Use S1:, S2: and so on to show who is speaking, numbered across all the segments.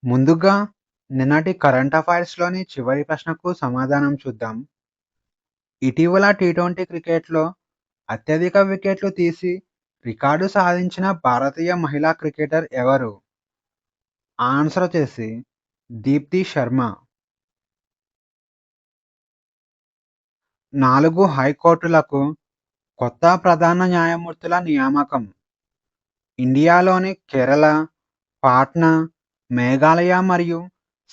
S1: ముందుగా నిన్నటి కరెంట్ అఫైర్స్‌లోని చివరి ప్రశ్నకు సమాధానం చూద్దాం. ఇటీవల టీ20 క్రికెట్‌లో అత్యధిక వికెట్లు తీసి రికార్డు సాధించిన భారతీయ మహిళా క్రికెటర్ ఎవరు? ఆన్సర్ వచ్చేసి దీప్తి శర్మ. 4 హైకోర్టులకు కొత్త ప్రధాన న్యాయమూర్తుల నియామకం. ఇండియాలోని కేరళ, పాట్నా, మేఘాలయ మరియు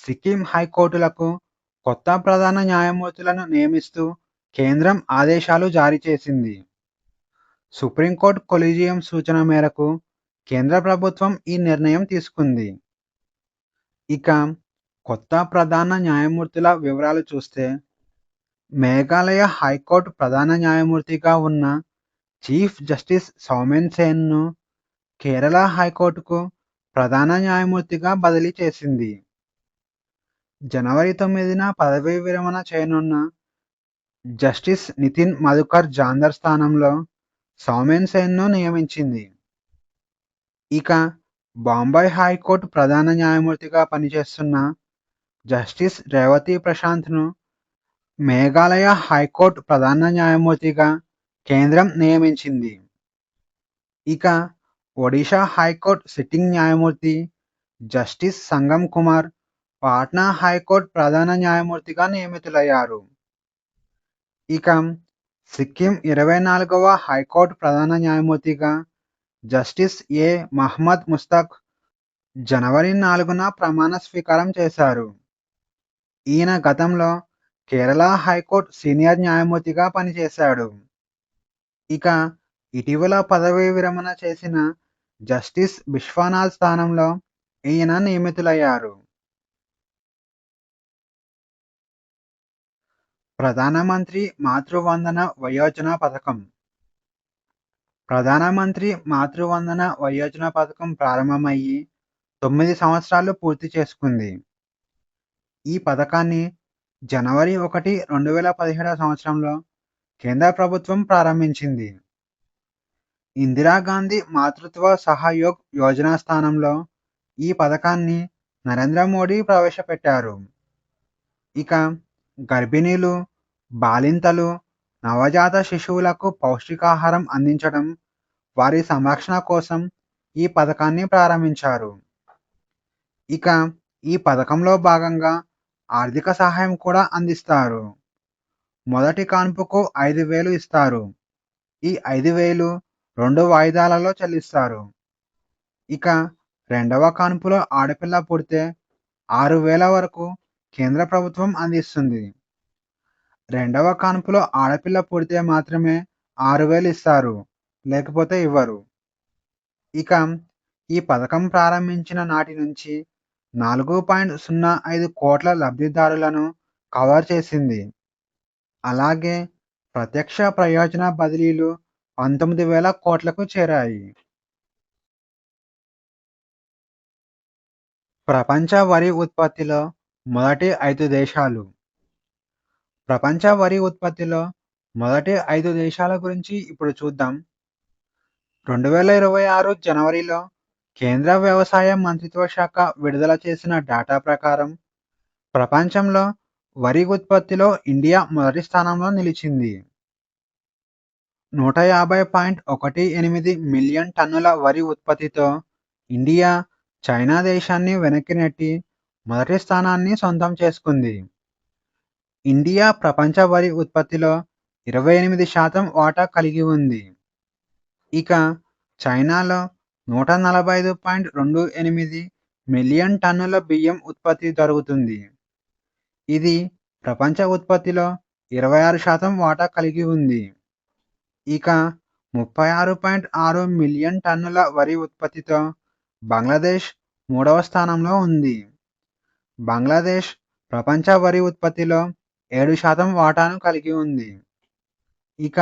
S1: సిక్కిం హైకోర్టులకు కొత్త ప్రధాన న్యాయమూర్తులను నియమిస్తూ కేంద్రం ఆదేశాలు జారీ చేసింది. సుప్రీంకోర్టు కొలీజియం సూచన మేరకు కేంద్ర ప్రభుత్వం ఈ నిర్ణయం తీసుకుంది. ఇక కొత్త ప్రధాన న్యాయమూర్తుల వివరాలు చూస్తే, మేఘాలయ హైకోర్టు ప్రధాన న్యాయమూర్తిగా ఉన్న చీఫ్ జస్టిస్ సౌమెన్ సేన్‌ను కేరళ హైకోర్టుకు ప్రధాన న్యాయమూర్తిగా బదిలీ చేసింది. జనవరి 9న పదవీ విరమణ చేయనున్న జస్టిస్ నితిన్ మధుకర్ జాందర్ స్థానంలో సౌమెన్ సేన్‌ను నియమించింది. ఇక బాంబే హైకోర్టు ప్రధాన న్యాయమూర్తిగా పనిచేస్తున్న జస్టిస్ రేవతి ప్రశాంత్‌ను మేఘాలయ హైకోర్టు ప్రధాన న్యాయమూర్తిగా కేంద్రం నియమించింది. ఇక ఒడిషా హైకోర్టు సిట్టింగ్ న్యాయమూర్తి జస్టిస్ సంగమ్ కుమార్ పాట్నా హైకోర్టు ప్రధాన న్యాయమూర్తిగా నియమితులయ్యారు. ఇక సిక్కిం 24వ హైకోర్టు ప్రధాన న్యాయమూర్తిగా జస్టిస్ ఏ. మహ్మద్ ముస్తక్ జనవరి 4న ప్రమాణ స్వీకారం చేశారు. ఈయన గతంలో కేరళ హైకోర్టు సీనియర్ న్యాయమూర్తిగా పనిచేశాడు. ఇక ఇటీవల పదవీ విరమణ చేసిన జస్టిస్ బిశ్వనాథ్ స్థానంలో ఈయన నియమితులయ్యారు. ప్రధానమంత్రి మాతృవందన వయోజన పథకం. ప్రధానమంత్రి మాతృవందన వయోజన పథకం ప్రారంభమయ్యి 9 సంవత్సరాలు పూర్తి చేసుకుంది. ఈ పథకాన్ని జనవరి 1, 2017 సంవత్సరంలో కేంద్ర ప్రభుత్వం ప్రారంభించింది. ఇందిరాగాంధీ మాతృత్వ సహయోగ్ యోజన స్థానంలో ఈ పథకాన్ని నరేంద్ర మోడీ ప్రవేశపెట్టారు. ఇక గర్భిణీలు, బాలింతలు, నవజాత శిశువులకు పౌష్టికాహారం అందించడం, వారి సంరక్షణ కోసం ఈ పథకాన్ని ప్రారంభించారు. ఇక ఈ పథకంలో భాగంగా ఆర్థిక సహాయం కూడా అందిస్తారు. మొదటి కాన్పుకు 5,000 ఇస్తారు. ఈ 5,000 2 వాయిదాలలో చెల్లిస్తారు. ఇక రెండవ కాన్పులో ఆడపిల్ల పుడితే 6,000 వరకు కేంద్ర ప్రభుత్వం అందిస్తుంది. రెండవ కాన్పులో ఆడపిల్ల పుడితే మాత్రమే 6,000 ఇస్తారు. లేకపోతే ఇవ్వరు. ఇక ఈ పథకం ప్రారంభించిన నాటి నుంచి 4.05 కోట్ల లబ్ధిదారులను కవర్ చేసింది. అలాగే ప్రత్యక్ష ప్రయోజన బదిలీలు 19,000 కోట్లకు చేరాయి. ప్రపంచ వరి ఉత్పత్తిలో మొదటి 5 దేశాలు. ప్రపంచ వరి ఉత్పత్తిలో మొదటి 5 దేశాల గురించి ఇప్పుడు చూద్దాం. 2026 జనవరిలో కేంద్ర వ్యవసాయ మంత్రిత్వ శాఖ విడుదల చేసిన డేటా ప్రకారం ప్రపంచంలో వరి ఉత్పత్తిలో ఇండియా మొదటి స్థానంలో నిలిచింది. 150.18 మిలియన్ టన్నుల వరి ఉత్పత్తితో ఇండియా చైనా దేశాన్ని వెనక్కి నెట్టి మొదటి స్థానాన్ని సొంతం చేసుకుంది. ఇండియా ప్రపంచ వరి ఉత్పత్తిలో 28% వాటా కలిగి ఉంది. ఇక చైనాలో 145.28 మిలియన్ టన్నుల బియ్యం ఉత్పత్తి జరుగుతుంది. ఇది ప్రపంచ ఉత్పత్తిలో 26% వాటా కలిగి ఉంది. ఇక 36.6 మిలియన్ టన్నుల వరి ఉత్పత్తితో బంగ్లాదేశ్ 3వ స్థానంలో ఉంది. బంగ్లాదేశ్ ప్రపంచ వరి ఉత్పత్తిలో 7% వాటాను కలిగి ఉంది. ఇక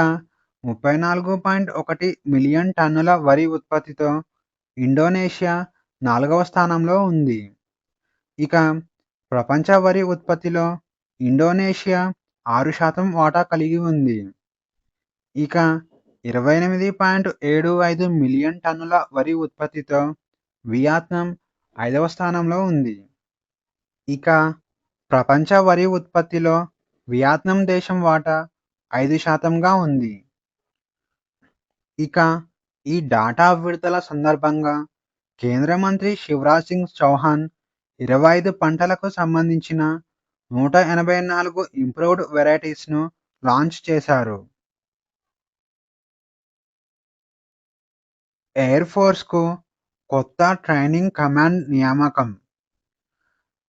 S1: 34.1 మిలియన్ టన్నుల వరి ఉత్పత్తితో ఇండోనేషియా 4వ స్థానంలో ఉంది. ఇక ప్రపంచ వరి ఉత్పత్తిలో ఇండోనేషియా 6% వాటా కలిగి ఉంది. ఇక 28.75 మిలియన్ టన్నుల వరి ఉత్పత్తితో వియత్నాం 5వ స్థానంలో ఉంది. ఇక ప్రపంచ వరి ఉత్పత్తిలో వియత్నాం దేశం వాటా 5% ఉంది. ఇక ఈ డాటా విడుదల సందర్భంగా కేంద్ర మంత్రి శివరాజ్ సింగ్ చౌహాన్ 25 పంటలకు సంబంధించిన 184 ఇంప్రూవ్డ్ వెరైటీస్‌ను లాంచ్ చేశారు. ఎయిర్ ఫోర్స్‌కు కొత్త ట్రైనింగ్ కమాండ్ నియామకం.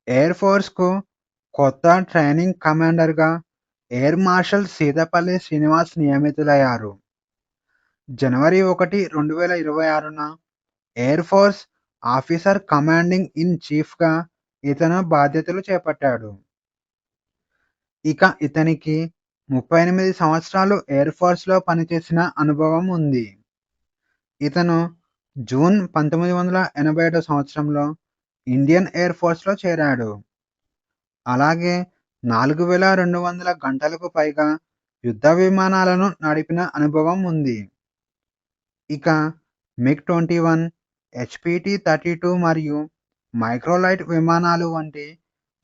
S1: ఎయిర్ ఫోర్స్‌కు కొత్త ట్రైనింగ్ కమాండర్‌గా ఎయిర్ మార్షల్ సీతపల్లి శ్రీనివాస్ నియమితులయ్యారు. జనవరి 1, 2026న air force officer commanding in చీఫ్‌గా ఇతను బాధ్యతలు చేపట్టాడు. ఇక ఇతనికి 38 సంవత్సరాలు ఎయిర్ ఫోర్స్‌లో పనిచేసిన అనుభవం ఉంది. ఇతను జూన్ 1987 సంవత్సరంలో ఇండియన్ ఎయిర్ ఫోర్స్‌లో చేరాడు. అలాగే 4200 గంటలకు పైగా యుద్ధ విమానాలను నడిపిన అనుభవం ఉంది. ఇక మిగ్-21, హెచ్‌పిటి-32 మరియు మైక్రోలైట్ విమానాలు వంటి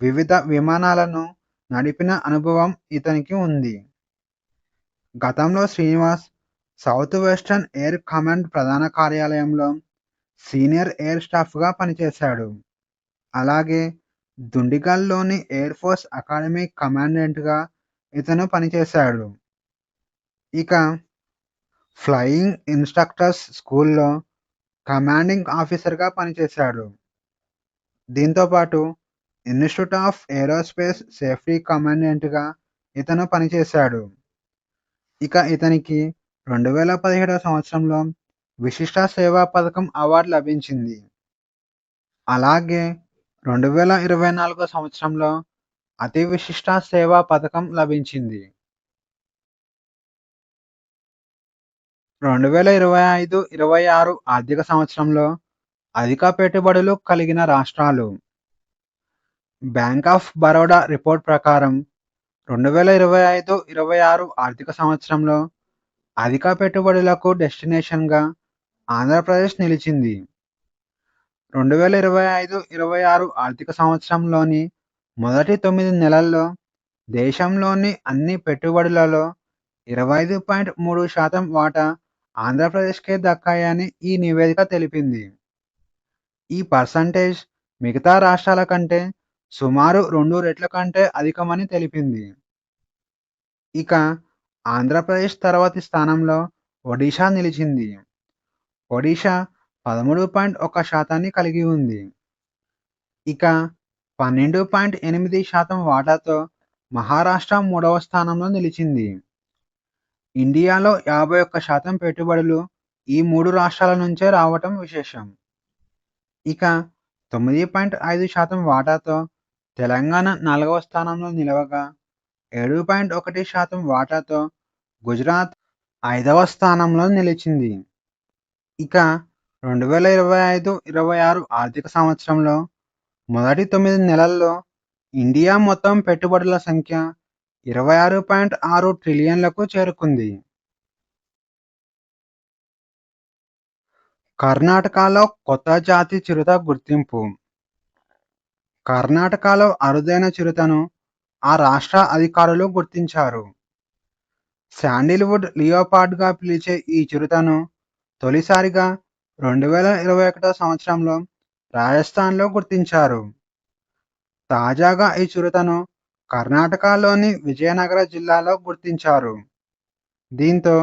S1: వివిధ విమానాలను నడిపిన అనుభవం ఇతనికి ఉంది. గతంలో Srinivas south western air command ప్రధాన కార్యాలయంలో సీనియర్ ఎయిర్ స్టాఫ్‌గా పనిచేశాడు. అలాగే దుండిగల్‌లోని ఎయిర్ ఫోర్స్ అకాడమీ కమాండెంట్‌గా ఇతను పనిచేశాడు. ఇక ఫ్లయింగ్ ఇన్‌స్ట్రక్టర్స్ స్కూల్‌లో కమాండింగ్ ఆఫీసర్‌గా పనిచేశాడు. దీంతో పాటు ఇన్‌స్టిట్యూట్ ఆఫ్ ఏరోస్పేస్ సేఫ్టీ కమాండెంట్‌గా ఇతను పనిచేశాడు. ఇక ఇతనికి 2017 సంవత్సరంలో విశిష్ట సేవా పథకం అవార్డు లభించింది. అలాగే 2024 సంవత్సరంలో అతి విశిష్ట సేవా పథకం లభించింది. 2025-26 ఆర్థిక సంవత్సరంలో అధిక పెట్టుబడులు కలిగిన రాష్ట్రాలు. బ్యాంక్ ఆఫ్ బరోడా రిపోర్ట్ ప్రకారం 2025-26 ఆర్థిక సంవత్సరంలో అధిక పెట్టుబడులకు డెస్టినేషన్‌గా ఆంధ్రప్రదేశ్ నిలిచింది. 2025-26 ఆర్థిక సంవత్సరంలోని మొదటి 9 నెలల్లో దేశంలోని అన్ని పెట్టుబడులలో 25.3% వాటా ఆంధ్రప్రదేశ్‌కే దక్కాయని ఈ నివేదిక తెలిపింది. ఈ పర్సెంటేజ్ మిగతా రాష్ట్రాల కంటే సుమారు 2 రెట్ల కంటే అధికమని తెలిపింది. ఇక ఆంధ్రప్రదేశ్ తర్వాతి స్థానంలో ఒడిషా నిలిచింది. ఒడిషా 13.1% కలిగి ఉంది. ఇక 12.8% వాటాతో మహారాష్ట్ర మూడవ స్థానంలో నిలిచింది. ఇండియాలో 51% పెట్టుబడులు ఈ 3 రాష్ట్రాల నుంచే రావటం విశేషం. ఇక 9.5% వాటాతో తెలంగాణ 4వ స్థానంలో నిలవగా 7.1% వాటాతో గుజరాత్ 5వ స్థానంలో నిలిచింది. ఇక 2025-26 ఆర్థిక సంవత్సరంలో మొదటి 9 నెలల్లో ఇండియా మొత్తం పెట్టుబడుల సంఖ్య 26.6 ట్రిలియన్లకు చేరుకుంది. కర్ణాటకలో కొత్త జాతి చిరుత గుర్తింపు. కర్ణాటకలో అరుదైన చిరుతను ఆ రాష్ట్ర అధికారులు గుర్తించారు. శాండిల్‌వుడ్ లియోపార్డ్‌గా పిలిచే ఈ చిరుతను తొలిసారిగా 2021 సంవత్సరంలో రాజస్థాన్‌లో గుర్తించారు. తాజాగా ఈ చిరుతను కర్ణాటకలోని విజయనగర జిల్లాలో గుర్తించారు. దీంతో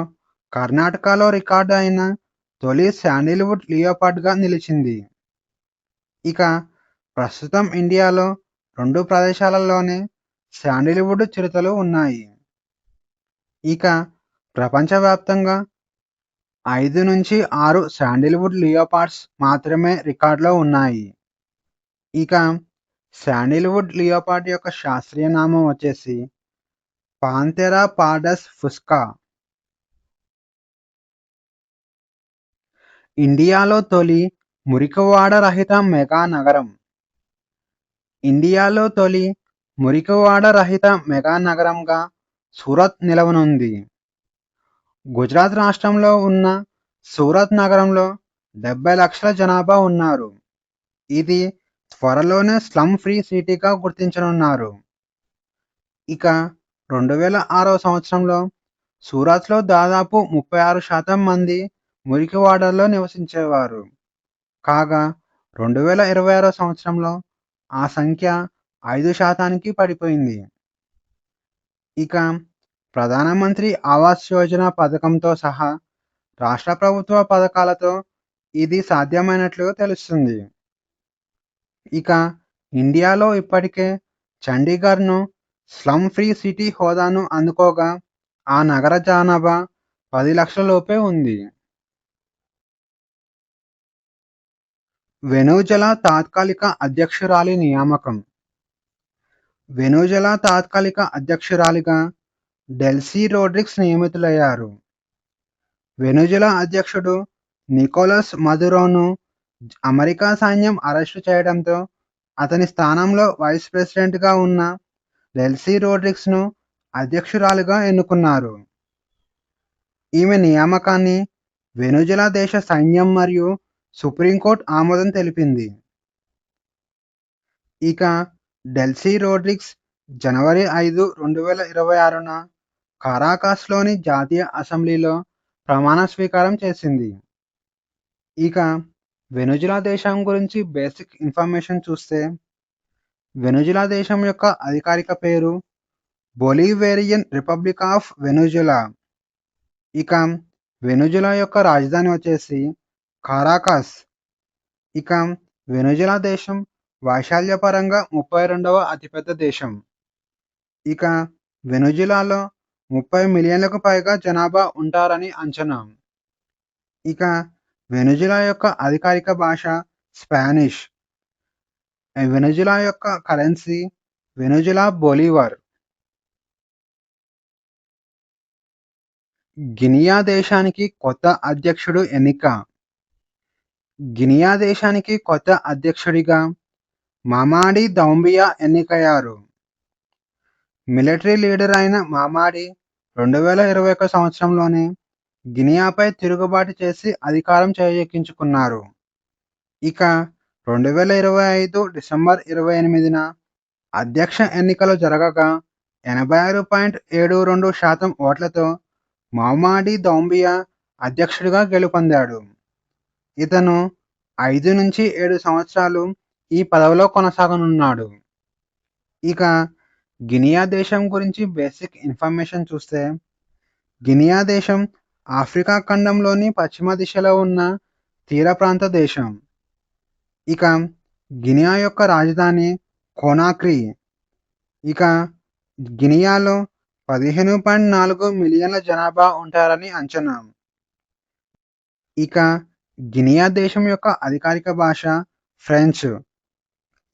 S1: కర్ణాటకలో రికార్డు అయిన తొలి శాండిల్‌వుడ్ లియోపార్డ్‌గా నిలిచింది. ఇక ప్రస్తుతం ఇండియాలో 2 ప్రదేశాలలోనే శాండిల్‌వుడ్ చిరుతలు ఉన్నాయి. ఇక ప్రపంచవ్యాప్తంగా 5-6 శాండిల్‌వుడ్ లియోపార్డ్స్ మాత్రమే రికార్డులో ఉన్నాయి. ఇక శాండిల్‌వుడ్ లియోపార్డ్ యొక్క శాస్త్రీయ నామం వచ్చేసి పాంథెరా పార్డస్ ఫుస్కా. ఇండియాలో తొలి మురికివాడ రహిత మెగా నగరం. ఇండియాలో తొలి మురికివాడ రహిత మెగా నగరంగా సూరత్ నిలవనుంది. గుజరాత్ రాష్ట్రంలో ఉన్న సూరత్ నగరంలో 70 లక్షల జనాభా ఉన్నారు. ఇది త్వరలోనే స్లమ్ ఫ్రీ సిటీగా గుర్తించనున్నారు. ఇక 2006వ సంవత్సరంలో సూరత్‌లో దాదాపు 36% మంది మురికివాడల్లో నివసించేవారు. కాగా 2026 సంవత్సరంలో ఆ సంఖ్య 5%కి పడిపోయింది. ఇక ప్రధానమంత్రి ఆవాస్ యోజన పథకంతో సహా రాష్ట్ర ప్రభుత్వ పథకాలతో ఇది సాధ్యమైనట్లు తెలుస్తుంది. ఇక ఇండియాలో ఇప్పటికే చండీగఢ్‌ను స్లమ్ ఫ్రీ సిటీ హోదాను అందుకోగా ఆ నగర జనాభా 10 లక్షల లోపే ఉంది. వెనుజులా తాత్కాలిక అధ్యక్షురాలి నియామకం. వెనుజులా తాత్కాలిక అధ్యక్షురాలిగా డెల్సీ రోడ్రిగ్స్ నియమితులయ్యారు. వెనుజులా అధ్యక్షుడు నికోలస్ మదురోను అమెరికా సైన్యం అరెస్టు చేయడంతో అతని స్థానంలో వైస్ ప్రెసిడెంట్‌గా ఉన్న డెల్సీ రోడ్రిగ్స్‌ను అధ్యక్షురాలిగా ఎన్నుకున్నారు. ఈమె నియామకాన్ని వెనుజులా దేశ సైన్యం మరియు సుప్రీంకోర్టు ఆమోదం తెలిపింది. ఇక డెల్సీ రోడ్రిగ్స్ జనవరి 5, 2026న కారాకాస్‌లోని జాతీయ అసెంబ్లీలో ప్రమాణ స్వీకారం చేసింది. ఇక వెనుజులా దేశం గురించి బేసిక్ ఇన్ఫర్మేషన్ చూస్తే, వెనుజులా దేశం యొక్క అధికారిక పేరు బొలివేరియన్ రిపబ్లిక్ ఆఫ్ వెనుజులా. ఇక వెనుజులా యొక్క రాజధాని వచ్చేసి కారాకాస్. ఇక వెనుజులా దేశం వైశాల్యపరంగా 32వ అతిపెద్ద దేశం. ఇక వెనుజులాలో 30 మిలియన్లకు పైగా జనాభా ఉంటారని అంచనా. ఇక వెనుజులా యొక్క అధికారిక భాష స్పానిష్. వెనుజులా యొక్క కరెన్సీ వెనుజులా బొలివర్. గినియా దేశానికి కొత్త అధ్యక్షుడు ఎన్నిక. గినియా దేశానికి కొత్త అధ్యక్షుడిగా మమాడి దౌంబియా ఎన్నికయ్యారు. మిలిటరీ లీడర్ అయిన మమాడి 2021 సంవత్సరంలోనే గినియాపై తిరుగుబాటు చేసి అధికారం చేజిక్కించుకున్నారు. ఇక 2025 డిసెంబర్ 28న అధ్యక్ష ఎన్నికలు జరగగా 86.72% ఓట్లతో మమాడి దౌంబియా అధ్యక్షుడిగా గెలుపొందాడు. ఇతను 5-7 సంవత్సరాలు ఈ పదవిలో కొనసాగనున్నాడు. ఇక గినియా దేశం గురించి బేసిక్ ఇన్ఫర్మేషన్ చూస్తే, గినియా దేశం ఆఫ్రికా ఖండంలోని పశ్చిమ దిశలో ఉన్న తీర ప్రాంత దేశం. ఇక గినియా యొక్క రాజధాని కోనాక్రీ. ఇక గినియాలో 15.4 మిలియన్ల జనాభా ఉంటారని అంచనా. ఇక గినియా దేశం యొక్క అధికారిక భాష ఫ్రెంచ్.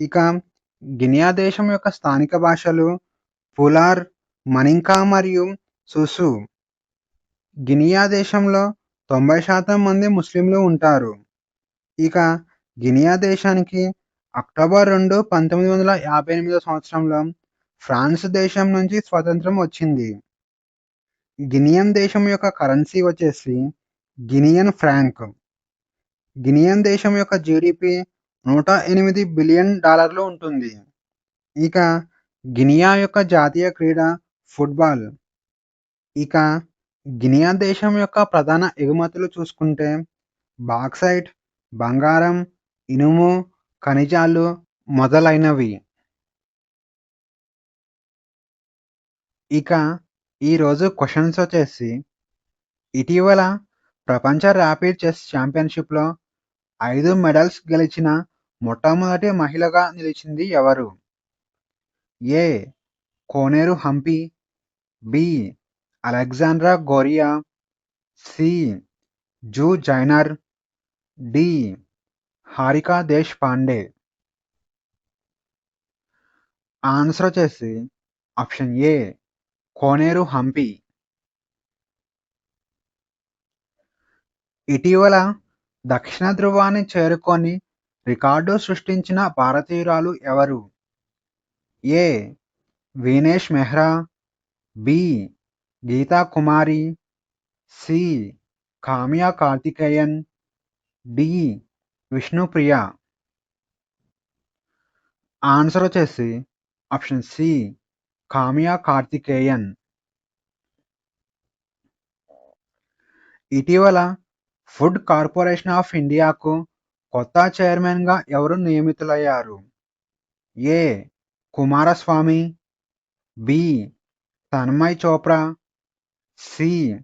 S1: ఇక గినియా దేశం యొక్క స్థానిక భాషలు పులార్, మనింకా మరియు సుసు. గినియా దేశంలో 90% మంది ముస్లింలు ఉంటారు. ఇక గినియా దేశానికి అక్టోబర్ 2, 1958 సంవత్సరంలో ఫ్రాన్స్ దేశం నుంచి స్వతంత్రం వచ్చింది. గినియన్ దేశం యొక్క కరెన్సీ వచ్చేసి గినియన్ ఫ్రాంక్. గినియన్ దేశం యొక్క జీడిపి $108 బిలియన్ ఉంటుంది. ఇక గినియా యొక్క జాతీయ క్రీడ ఫుట్బాల్. ఇక గినియా దేశం యొక్క ప్రధాన ఎగుమతులు చూసుకుంటే బాక్సైట్, బంగారం, ఇనుము, ఖనిజాలు మొదలైనవి. ఇక ఈరోజు క్వశ్చన్స్ వచ్చేసి, ఇటీవల ప్రపంచ ర్యాపిడ్ చెస్ ఛాంపియన్షిప్లో 5 మెడల్స్ గెలిచిన మొట్టమొదటి మహిళగా నిలిచింది ఎవరు? A. Koneru Humpy, B. Alexandra గోరియా, సి. జూ జైనర్, D. Harika Deshpande. Answer వచ్చేసి ఆప్షన్ ఏ కోనేరు హంపి. ఇటీవల దక్షిణ ధృవాన్ని చేరుకొని రికార్డు సృష్టించిన భారతీయురాలు ఎవరు? A. Vinesh Mehra, B. Geeta Kumari, C. Kaamya Karthikeyan, D. Vishnupriya. Answer వచ్చేసి ఆప్షన్ సి కామ్యా కార్తికేయన్. ఇటీవల ఫుడ్ కార్పొరేషన్ ఆఫ్ ఇండియాకు కొత్త చైర్మన్గా ఎవరు నియమితులయ్యారు? A Kumaraswamy, B Tanmay Chopra, C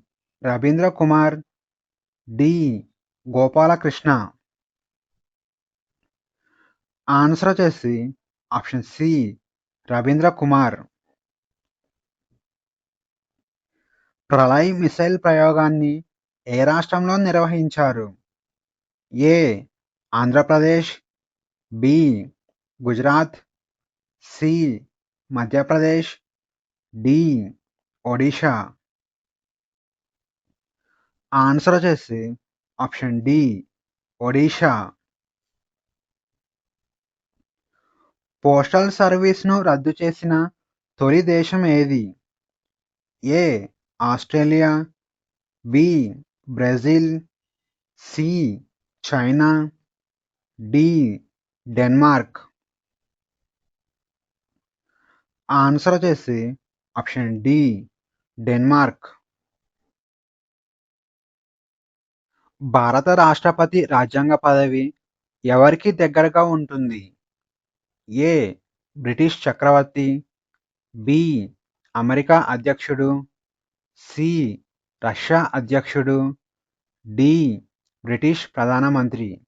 S1: Ravindra Kumar, D Gopalakrishna. Answer వచ్చేసి option C Ravindra Kumar. Pralay missile ప్రయోగాన్ని ఏ రాష్ట్రంలో నిర్వహించారు? A Andhra Pradesh, B Gujarat, C Madhya Pradesh, D Odisha. Answer వచ్చేసి ఆప్షన్ డి ఒడిషా. పోస్టల్ సర్వీస్ను రద్దు చేసిన తొలి దేశం ఏది? A Australia, B Brazil, C China, D Denmark. Answer వచ్చేసి ఆప్షన్ డి డెన్మార్క్. భారత రాష్ట్రపతి రాజ్యాంగ పదవి ఎవరికి దగ్గరగా ఉంటుంది? ఏ బ్రిటిష్ చక్రవర్తి, బి అమెరికా అధ్యక్షుడు, సి రష్యా అధ్యక్షుడు, డి బ్రిటిష్ ప్రధానమంత్రి.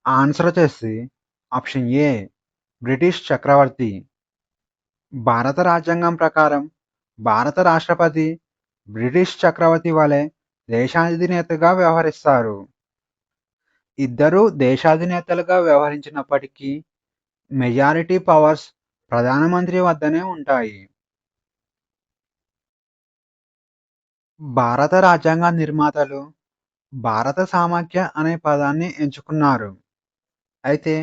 S1: ఆన్సర్ వచ్చేసి ఆప్షన్ ఏ బ్రిటిష్ చక్రవర్తి. భారత రాజ్యాంగం ప్రకారం భారత రాష్ట్రపతి బ్రిటిష్ చక్రవర్తి వలె దేశాధినేతగా వ్యవహరిస్తారు. ఇద్దరూ దేశాధినేతలుగా వ్యవహరించినప్పటికీ మెజారిటీ పవర్స్ ప్రధానమంత్రి వద్దనే ఉంటాయి. భారత రాజ్యాంగ నిర్మాతలు భారత సమాఖ్య అనే పదాన్ని ఎంచుకున్నారు. అయితే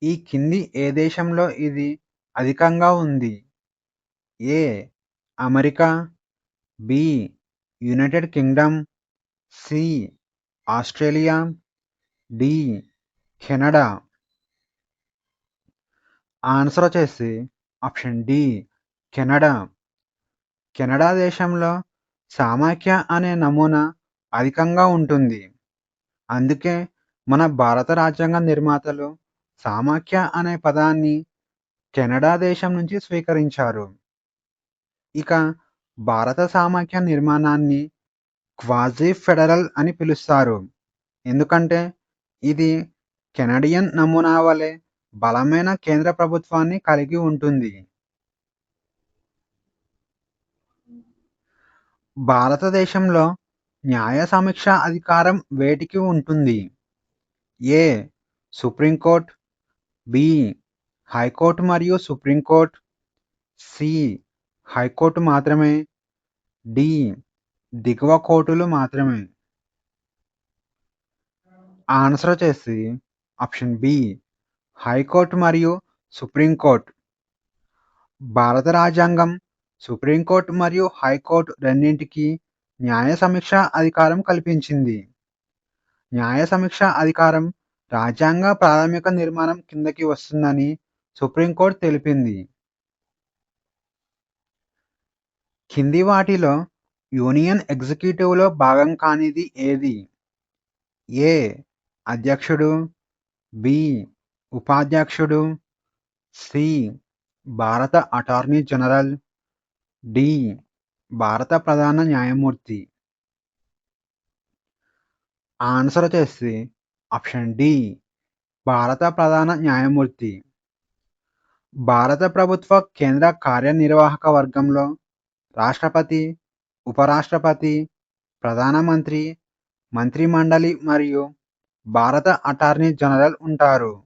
S1: ఈ కింది ఏ దేశంలో ఇది అధికంగా ఉంది? A America, B United Kingdom, C Australia, D Canada. Answer వచ్చేసి ఆప్షన్ డి కెనడా. కెనడా దేశంలో సమాఖ్య అనే నమూనా అధికంగా ఉంటుంది. అందుకే మన భారత రాజ్యాంగ నిర్మాతలు సమాఖ్య అనే పదాన్ని కెనడా దేశం నుంచి స్వీకరించారు. ఇక భారత సమాఖ్య నిర్మాణాన్ని క్వాజీ ఫెడరల్ అని పిలుస్తారు. ఎందుకంటే ఇది కెనడియన్ నమూనా వలె బలమైన కేంద్ర ప్రభుత్వాన్ని కలిగి ఉంటుంది. భారతదేశంలో న్యాయ సమీక్ష అధికారం వేటికి ఉంటుంది? ఏ సుప్రీంకోర్టు, బి హైకోర్టు మరియు సుప్రీంకోర్టు, సి హైకోర్టు మాత్రమే, డి దిగువ కోర్టులు మాత్రమే. ఆన్సర్ వచ్చేసి ఆప్షన్ బి హైకోర్టు మరియు సుప్రీంకోర్టు. భారత రాజ్యాంగం సుప్రీంకోర్టు మరియు హైకోర్టు రెండింటికి న్యాయ సమీక్ష అధికారం కల్పించింది. న్యాయ సమీక్ష అధికారం రాజ్యాంగ ప్రాథమిక నిర్మాణం కిందకి వస్తుందని సుప్రీంకోర్టు తెలిపింది. కింది వాటిలో యూనియన్ ఎగ్జిక్యూటివ్లో భాగం కానిది ఏది? ఏ అధ్యక్షుడు, బి ఉపాధ్యక్షుడు, సి భారత అటార్నీ జనరల్, డి భారత ప్రధాన న్యాయమూర్తి. ఆన్సర్ వచ్చేసి ఆప్షన్ డి భారత ప్రధాన న్యాయమూర్తి. భారత ప్రభుత్వ కేంద్ర కార్యనిర్వాహక వర్గంలో రాష్ట్రపతి, ఉపరాష్ట్రపతి, ప్రధానమంత్రి, మంత్రిమండలి మరియు భారత అటార్నీ జనరల్ ఉంటారు.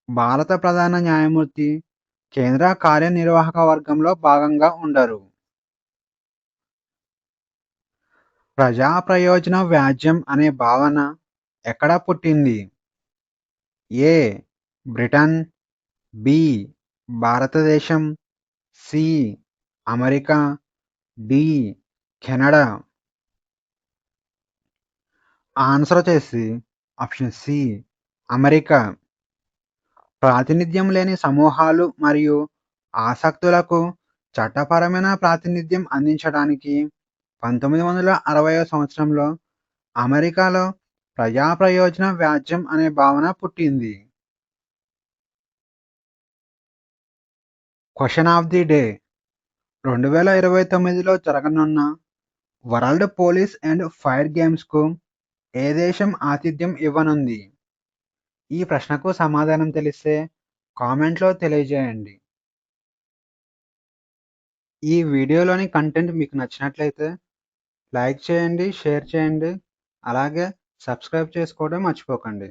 S1: భారత ప్రధాన న్యాయమూర్తి కేంద్ర కార్యనిర్వాహక వర్గంలో భాగంగా ఉండరు. ప్రజా ప్రయోజన వ్యాజ్యం అనే భావన ఎక్కడ పుట్టింది? ఏ బ్రిటన్, బి భారతదేశం, C America, D Canada. Answer వచ్చేసి ఆప్షన్ సి అమెరికా. ప్రాతినిధ్యం లేని సమూహాలు మరియు ఆసక్తులకు చట్టపరమైన ప్రాతినిధ్యం అందించడానికి 1960వ సంవత్సరంలో అమెరికాలో ప్రజా ప్రయోజన వ్యాజ్యం అనే భావన పుట్టింది. క్వశ్చన్ ఆఫ్ ది డే: 2029లో జరగనున్న వరల్డ్ పోలీస్ అండ్ ఫైర్ గేమ్స్కు ఏ దేశం ఆతిథ్యం ఇవ్వనుంది? ఈ ప్రశ్నకు సమాధానం తెలిస్తే కామెంట్లో తెలియజేయండి. ఈ వీడియోలోని కంటెంట్ మీకు నచ్చినట్లయితే లైక్ చేయండి, షేర్ చేయండి, అలాగే సబ్స్క్రైబ్ చేసుకోవడం మర్చిపోకండి.